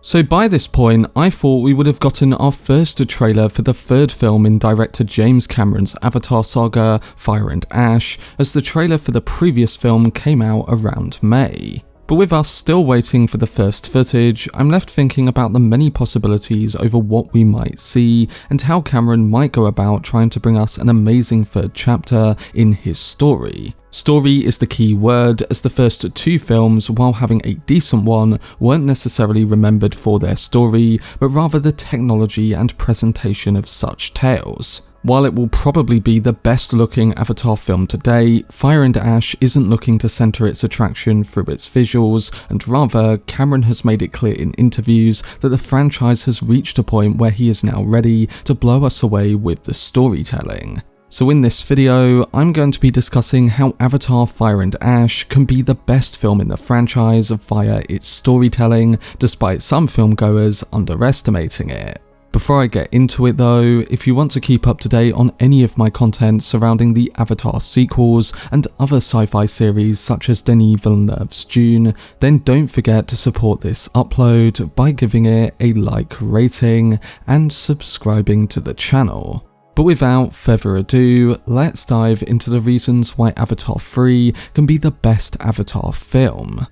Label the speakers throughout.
Speaker 1: So by this point, I thought we would have gotten our first trailer for the third film in director James Cameron's Avatar saga, Fire and Ash, as the trailer for the previous film came out around May. But with us still waiting for the first footage, I'm left thinking about the many possibilities over what we might see and how Cameron might go about trying to bring us an amazing third chapter in his story. Story is the key word, as the first two films, while having a decent one, weren't necessarily remembered for their story, but rather the technology and presentation of such tales. While it will probably be the best looking Avatar film to date, Fire and Ash isn't looking to centre its attraction through its visuals, and rather, Cameron has made it clear in interviews that the franchise has reached a point where he is now ready to blow us away with the storytelling. So in this video, I'm going to be discussing how Avatar Fire and Ash can be the best film in the franchise via its storytelling, despite some filmgoers underestimating it. Before I get into it though, if you want to keep up to date on any of my content surrounding the Avatar sequels and other sci-fi series such as Denis Villeneuve's Dune, then don't forget to support this upload by giving it a like rating and subscribing to the channel. But without further ado, let's dive into the reasons why Avatar 3 can be the best Avatar film.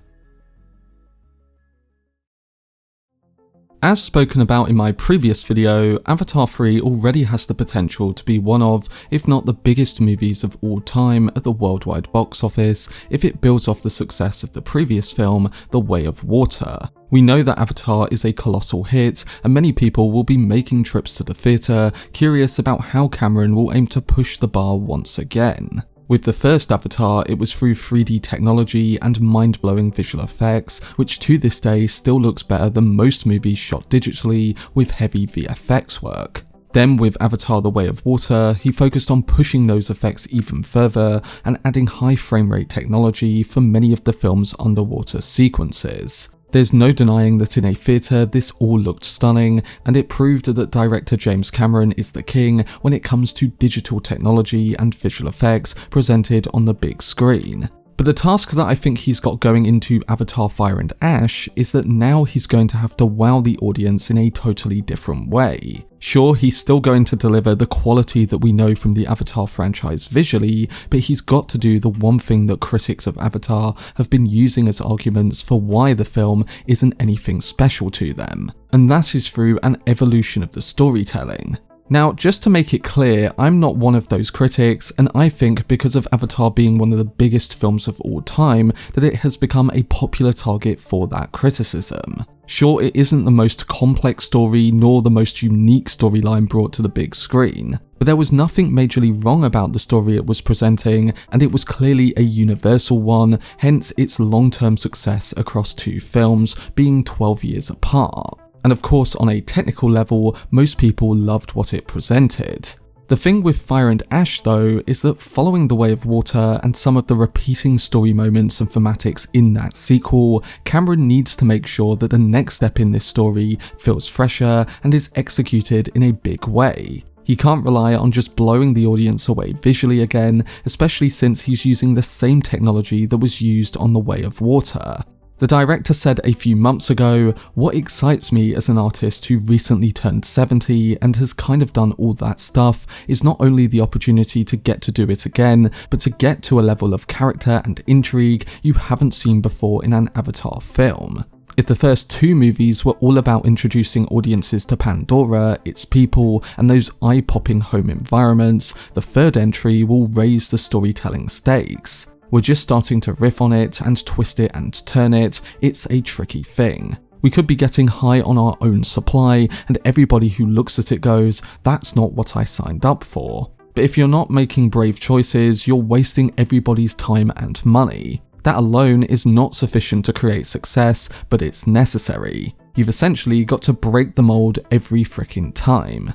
Speaker 1: As spoken about in my previous video, Avatar 3 already has the potential to be one of, if not the biggest movies of all time at the worldwide box office if it builds off the success of the previous film, The Way of Water. We know that Avatar is a colossal hit, and many people will be making trips to the theatre, curious about how Cameron will aim to push the bar once again. With the first Avatar, it was through 3D technology and mind-blowing visual effects, which to this day still looks better than most movies shot digitally with heavy VFX work. Then with Avatar The Way of Water, he focused on pushing those effects even further and adding high frame rate technology for many of the film's underwater sequences. There's no denying that in a theatre this all looked stunning, and it proved that director James Cameron is the king when it comes to digital technology and visual effects presented on the big screen. But the task that I think he's got going into Avatar Fire and Ash is that now he's going to have to wow the audience in a totally different way. Sure, he's still going to deliver the quality that we know from the Avatar franchise visually, but he's got to do the one thing that critics of Avatar have been using as arguments for why the film isn't anything special to them, and that is through an evolution of the storytelling. Now, just to make it clear, I'm not one of those critics, and I think because of Avatar being one of the biggest films of all time, that it has become a popular target for that criticism. Sure, it isn't the most complex story nor the most unique storyline brought to the big screen, but there was nothing majorly wrong about the story it was presenting, and it was clearly a universal one, hence its long-term success across two films, being 12 years apart. And of course, on a technical level, most people loved what it presented. The thing with Fire and Ash though is that following The Way of Water and some of the repeating story moments and thematics in that sequel, Cameron needs to make sure that the next step in this story feels fresher and is executed in a big way. He can't rely on just blowing the audience away visually again, especially since he's using the same technology that was used on The Way of Water. The director said a few months ago, "What excites me as an artist who recently turned 70 and has kind of done all that stuff is not only the opportunity to get to do it again, but to get to a level of character and intrigue you haven't seen before in an Avatar film." If the first two movies were all about introducing audiences to Pandora, its people, and those eye-popping home environments, the third entry will raise the storytelling stakes. We're just starting to riff on it and twist it and turn it. It's a tricky thing. We could be getting high on our own supply, and everybody who looks at it goes, "That's not what I signed up for." But if you're not making brave choices, you're wasting everybody's time and money. That alone is not sufficient to create success, but it's necessary. You've essentially got to break the mold every frickin' time.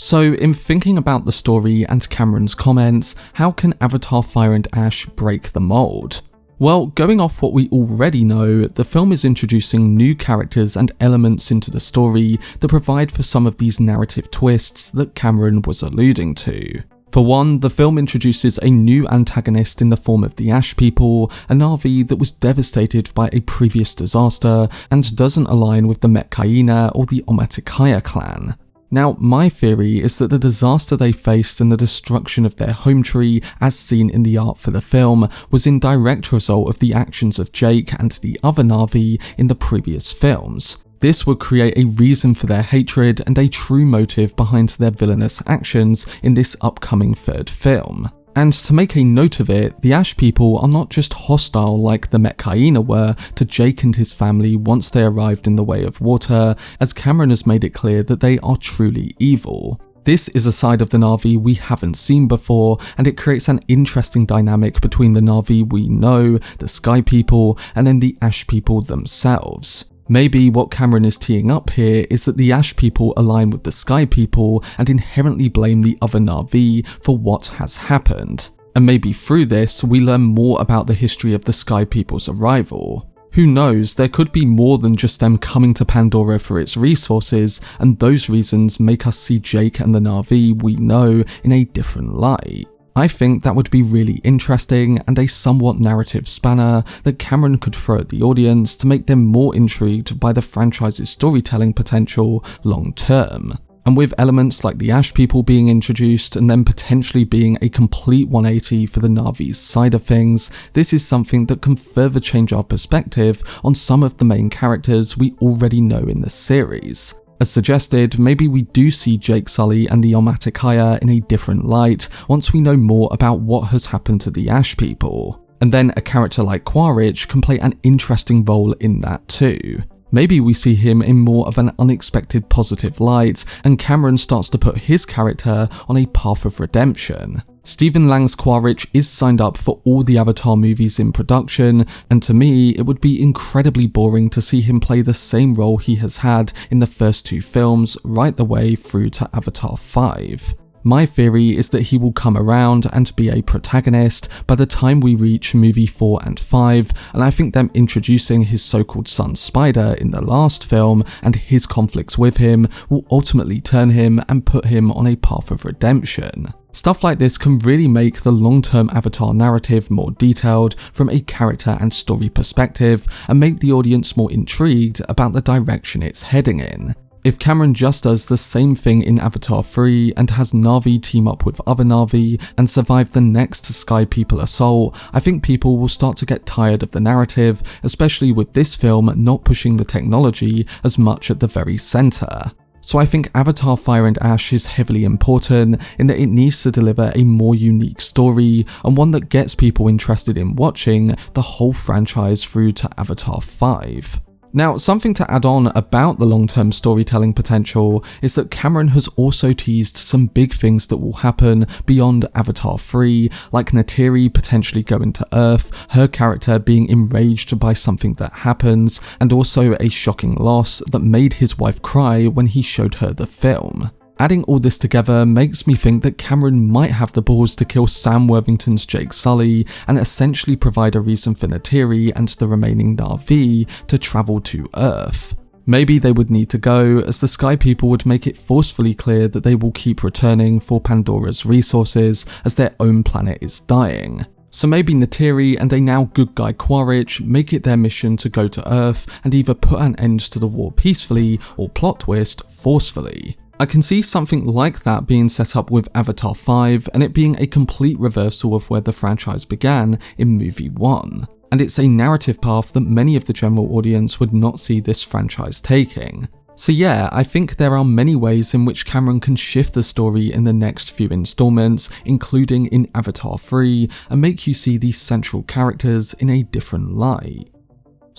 Speaker 1: So in thinking about the story and Cameron's comments, how can Avatar Fire and Ash break the mold? Well, going off what we already know, the film is introducing new characters and elements into the story that provide for some of these narrative twists that Cameron was alluding to. For one, the film introduces a new antagonist in the form of the Ash People, a Navi that was devastated by a previous disaster and doesn't align with the Metkayina or the Omaticaya clan. Now, my theory is that the disaster they faced and the destruction of their home tree, as seen in the art for the film, was in direct result of the actions of Jake and the other Navi in the previous films. This would create a reason for their hatred and a true motive behind their villainous actions in this upcoming third film. And to make a note of it, the Ash People are not just hostile like the Metkayina were to Jake and his family once they arrived in the Way of Water, as Cameron has made it clear that they are truly evil. This is a side of the Navi we haven't seen before, and it creates an interesting dynamic between the Navi we know, the Sky People, and then the Ash People themselves. Maybe what Cameron is teeing up here is that the Ash People align with the Sky People and inherently blame the other Navi for what has happened. And maybe through this, we learn more about the history of the Sky People's arrival. Who knows, there could be more than just them coming to Pandora for its resources, and those reasons make us see Jake and the Navi we know in a different light. I think that would be really interesting and a somewhat narrative spanner that Cameron could throw at the audience to make them more intrigued by the franchise's storytelling potential long term. And with elements like the Ash People being introduced and then potentially being a complete 180 for the Navi's side of things, this is something that can further change our perspective on some of the main characters we already know in the series. As suggested, maybe we do see Jake Sully and the Omaticaya in a different light once we know more about what has happened to the Ash People. And then a character like Quaritch can play an interesting role in that too. Maybe we see him in more of an unexpected positive light, and Cameron starts to put his character on a path of redemption. Stephen Lang's Quaritch is signed up for all the Avatar movies in production, and to me, it would be incredibly boring to see him play the same role he has had in the first two films right the way through to Avatar 5. My theory is that he will come around and be a protagonist by the time we reach movie 4 and 5, and I think them introducing his so-called son Spider in the last film and his conflicts with him will ultimately turn him and put him on a path of redemption. Stuff like this can really make the long-term Avatar narrative more detailed from a character and story perspective and make the audience more intrigued about the direction it's heading in. If Cameron just does the same thing in Avatar 3 and has Navi team up with other Navi and survive the next Sky People assault, I think people will start to get tired of the narrative, especially with this film not pushing the technology as much at the very centre. So I think Avatar Fire and Ash is heavily important in that it needs to deliver a more unique story and one that gets people interested in watching the whole franchise through to Avatar 5. Now, something to add on about the long-term storytelling potential is that Cameron has also teased some big things that will happen beyond Avatar 3, like Neytiri potentially going to Earth, her character being enraged by something that happens, and also a shocking loss that made his wife cry when he showed her the film. Adding all this together makes me think that Cameron might have the balls to kill Sam Worthington's Jake Sully and essentially provide a reason for Neytiri and the remaining Navi to travel to Earth. Maybe they would need to go, as the Sky People would make it forcefully clear that they will keep returning for Pandora's resources as their own planet is dying. So maybe Neytiri and a now good guy Quaritch make it their mission to go to Earth and either put an end to the war peacefully or, plot twist, forcefully. I can see something like that being set up with Avatar 5 and it being a complete reversal of where the franchise began in movie 1. And it's a narrative path that many of the general audience would not see this franchise taking. So yeah, I think there are many ways in which Cameron can shift the story in the next few installments, including in Avatar 3, and make you see these central characters in a different light.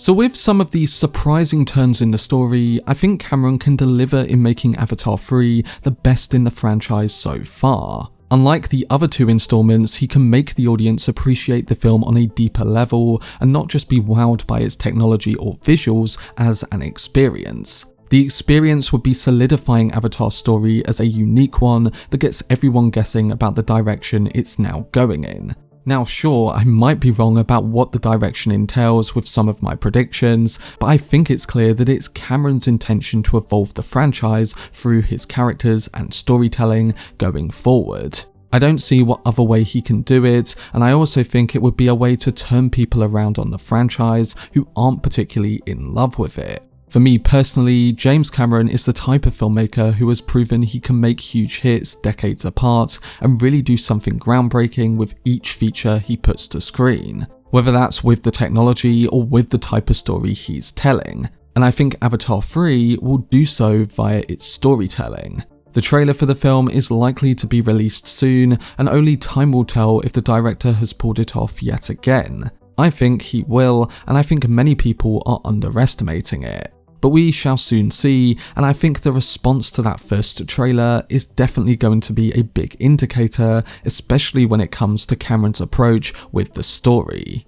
Speaker 1: So with some of these surprising turns in the story, I think Cameron can deliver in making Avatar 3 the best in the franchise so far. Unlike the other two installments, he can make the audience appreciate the film on a deeper level and not just be wowed by its technology or visuals as an experience. The experience would be solidifying Avatar's story as a unique one that gets everyone guessing about the direction it's now going in. Now sure, I might be wrong about what the direction entails with some of my predictions, but I think it's clear that it's Cameron's intention to evolve the franchise through his characters and storytelling going forward. I don't see what other way he can do it, and I also think it would be a way to turn people around on the franchise who aren't particularly in love with it. For me personally, James Cameron is the type of filmmaker who has proven he can make huge hits decades apart and really do something groundbreaking with each feature he puts to screen, whether that's with the technology or with the type of story he's telling. And I think Avatar 3 will do so via its storytelling. The trailer for the film is likely to be released soon, and only time will tell if the director has pulled it off yet again. I think he will, and I think many people are underestimating it. But we shall soon see, and I think the response to that first trailer is definitely going to be a big indicator, especially when it comes to Cameron's approach with the story.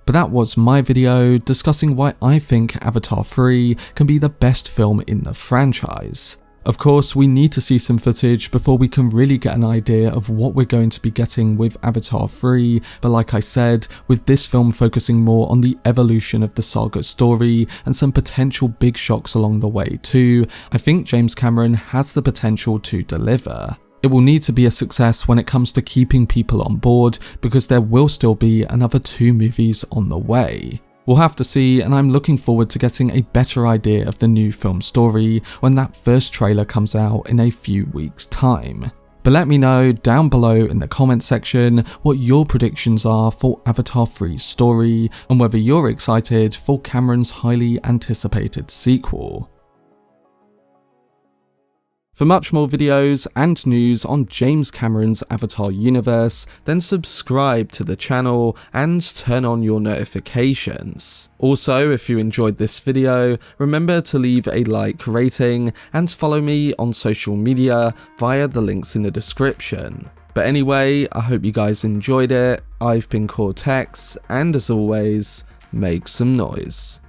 Speaker 1: But that was my video discussing why I think Avatar 3 can be the best film in the franchise. Of course, we need to see some footage before we can really get an idea of what we're going to be getting with Avatar 3, but like I said, with this film focusing more on the evolution of the saga story and some potential big shocks along the way too, I think James Cameron has the potential to deliver. It will need to be a success when it comes to keeping people on board, because there will still be another 2 movies on the way. We'll have to see, and I'm looking forward to getting a better idea of the new film story when that first trailer comes out in a few weeks' time. But let me know down below in the comments section what your predictions are for Avatar 3's story, and whether you're excited for Cameron's highly anticipated sequel. For much more videos and news on James Cameron's Avatar universe, then subscribe to the channel and turn on your notifications. Also, if you enjoyed this video, remember to leave a like rating and follow me on social media via the links in the description. But anyway, I hope you guys enjoyed it. I've been Cortex, and as always, make some noise.